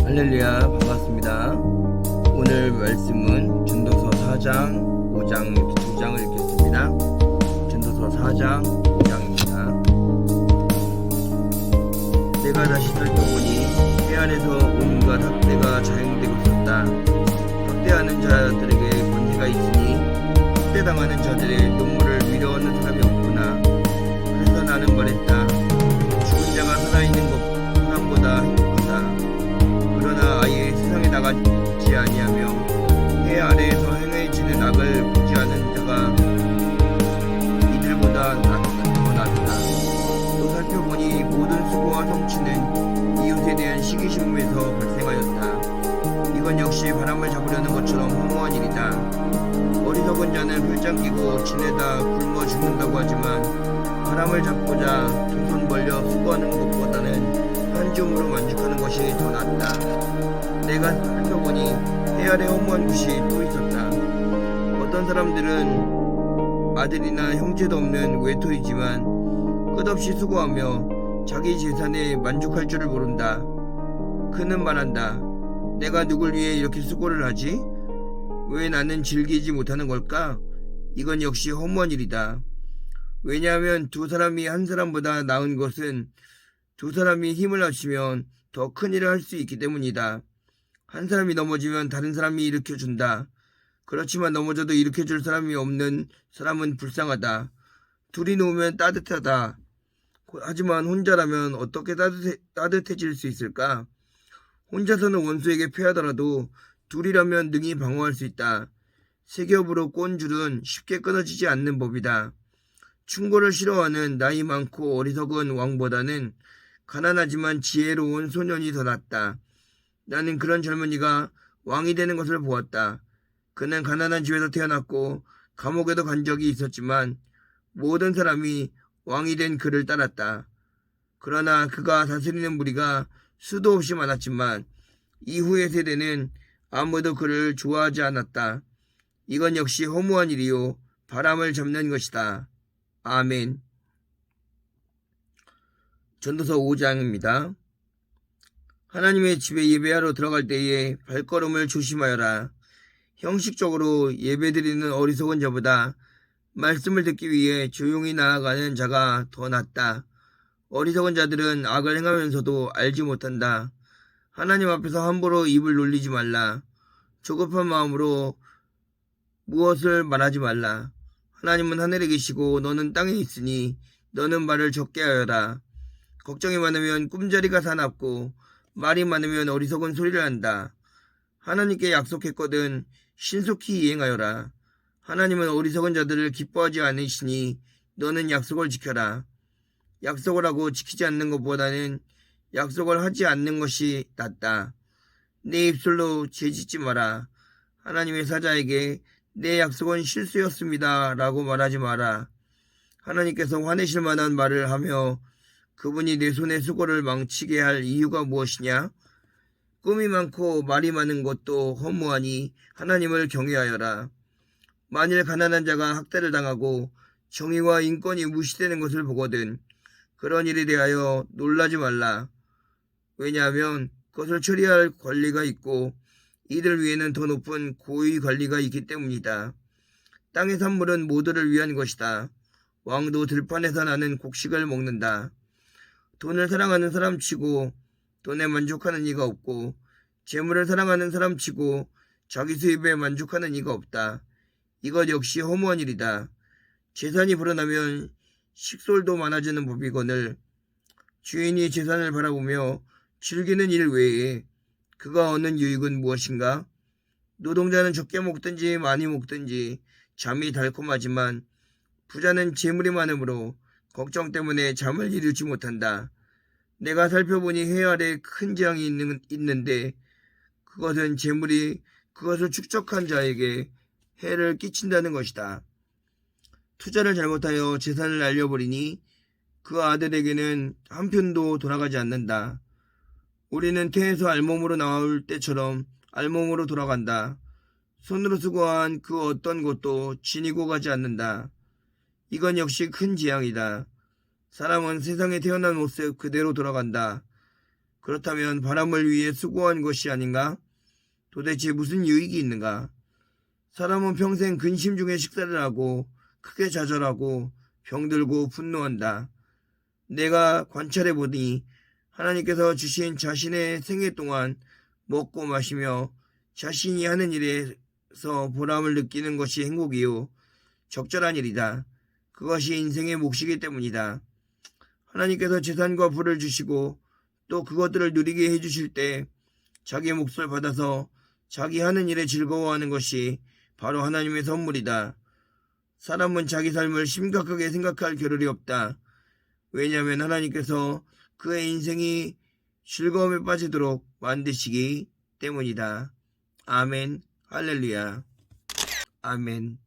할렐루야, 반갑습니다. 오늘 말씀은 전도서 4장, 5장 이렇게 2장을 읽겠습니다. 전도서 4장, 5장입니다. 내가 다시 살펴보니 해안에서 온갖 학대가 자행되고 있었다. 학대하는 자들에게 권세가 있으니 학대당하는 자들의 눈물을 위로하는 사람이 없구나. 그래서 나는 말했다. 죽은 자가 살아있는 것 사람보다 행복하다. 그러나 아예 세상에 나가지 아니하며 해 아래에서 행해지는 악을 보지 않은 자가 이들보다 더 낫다. 또 살펴보니 모든 수고와 성취는 이웃에 대한 시기심에서 발생하였다. 이건 역시 바람을 잡으려는 것처럼 허무한 일이다. 어리석은 자는 풀장 끼고 지내다 굶어 죽는다고 하지만 바람을 잡고자 두 손 벌려 수고하는 것보다는 한 줌으로 만족하는 것이 더 낫다. 내가 살펴보니 해 아래 허무한 곳이 또 있었다. 어떤 사람들은 아들이나 형제도 없는 외톨이지만 끝없이 수고하며 자기 재산에 만족할 줄을 모른다. 그는 말한다. 내가 누굴 위해 이렇게 수고를 하지? 왜 나는 즐기지 못하는 걸까? 이건 역시 허무한 일이다. 왜냐하면 두 사람이 한 사람보다 나은 것은 두 사람이 힘을 합치면 더 큰 일을 할 수 있기 때문이다. 한 사람이 넘어지면 다른 사람이 일으켜준다. 그렇지만 넘어져도 일으켜줄 사람이 없는 사람은 불쌍하다. 둘이 놓으면 따뜻하다. 하지만 혼자라면 어떻게 따뜻해질 수 있을까? 혼자서는 원수에게 패하더라도 둘이라면 능히 방어할 수 있다. 세 겹으로 꼰 줄은 쉽게 끊어지지 않는 법이다. 충고를 싫어하는 나이 많고 어리석은 왕보다는 가난하지만 지혜로운 소년이 더 낫다. 나는 그런 젊은이가 왕이 되는 것을 보았다. 그는 가난한 집에서 태어났고 감옥에도 간 적이 있었지만 모든 사람이 왕이 된 그를 따랐다. 그러나 그가 다스리는 무리가 수도 없이 많았지만 이후의 세대는 아무도 그를 좋아하지 않았다. 이건 역시 허무한 일이요 바람을 잡는 것이다. 아멘. 전도서 5장입니다. 하나님의 집에 예배하러 들어갈 때에 발걸음을 조심하여라. 형식적으로 예배드리는 어리석은 자보다 말씀을 듣기 위해 조용히 나아가는 자가 더 낫다. 어리석은 자들은 악을 행하면서도 알지 못한다. 하나님 앞에서 함부로 입을 놀리지 말라. 조급한 마음으로 무엇을 말하지 말라. 하나님은 하늘에 계시고 너는 땅에 있으니 너는 말을 적게 하여라. 걱정이 많으면 꿈자리가 사납고 말이 많으면 어리석은 소리를 한다. 하나님께 약속했거든 신속히 이행하여라. 하나님은 어리석은 자들을 기뻐하지 않으시니 너는 약속을 지켜라. 약속을 하고 지키지 않는 것보다는 약속을 하지 않는 것이 낫다. 내 입술로 죄짓지 마라. 하나님의 사자에게 내 약속은 실수였습니다 라고 말하지 마라. 하나님께서 화내실 만한 말을 하며 그분이 내 손의 수고를 망치게 할 이유가 무엇이냐? 꿈이 많고 말이 많은 것도 허무하니 하나님을 경외하여라. 만일 가난한 자가 학대를 당하고 정의와 인권이 무시되는 것을 보거든 그런 일에 대하여 놀라지 말라. 왜냐하면 그것을 처리할 권리가 있고 이들 위에는 더 높은 고위 관리가 있기 때문이다. 땅의 산물은 모두를 위한 것이다. 왕도 들판에서 나는 곡식을 먹는다. 돈을 사랑하는 사람치고 돈에 만족하는 이가 없고 재물을 사랑하는 사람치고 자기 수입에 만족하는 이가 없다. 이것 역시 허무한 일이다. 재산이 불어나면 식솔도 많아지는 법이거늘 주인이 재산을 바라보며 즐기는 일 외에 그가 얻는 유익은 무엇인가? 노동자는 적게 먹든지 많이 먹든지 잠이 달콤하지만 부자는 재물이 많으므로 걱정 때문에 잠을 이루지 못한다. 내가 살펴보니 해 아래 큰 재앙이 있는데 그것은 재물이 그것을 축적한 자에게 해를 끼친다는 것이다. 투자를 잘못하여 재산을 날려버리니 그 아들에게는 한 푼도 돌아가지 않는다. 우리는 태에서 알몸으로 나올 때처럼 알몸으로 돌아간다. 손으로 수고한 그 어떤 것도 지니고 가지 않는다. 이건 역시 큰 재앙이다. 사람은 세상에 태어난 모습 그대로 돌아간다. 그렇다면 바람을 위해 수고한 것이 아닌가? 도대체 무슨 유익이 있는가? 사람은 평생 근심 중에 식사를 하고 크게 좌절하고 병들고 분노한다. 내가 관찰해 보니 하나님께서 주신 자신의 생애 동안 먹고 마시며 자신이 하는 일에서 보람을 느끼는 것이 행복이요 적절한 일이다. 그것이 인생의 몫이기 때문이다. 하나님께서 재산과 부를 주시고 또 그것들을 누리게 해주실 때 자기 몫을 받아서 자기 하는 일에 즐거워하는 것이 바로 하나님의 선물이다. 사람은 자기 삶을 심각하게 생각할 겨를이 없다. 왜냐하면 하나님께서 그의 인생이 즐거움에 빠지도록 만드시기 때문이다. 아멘. 할렐루야. 아멘.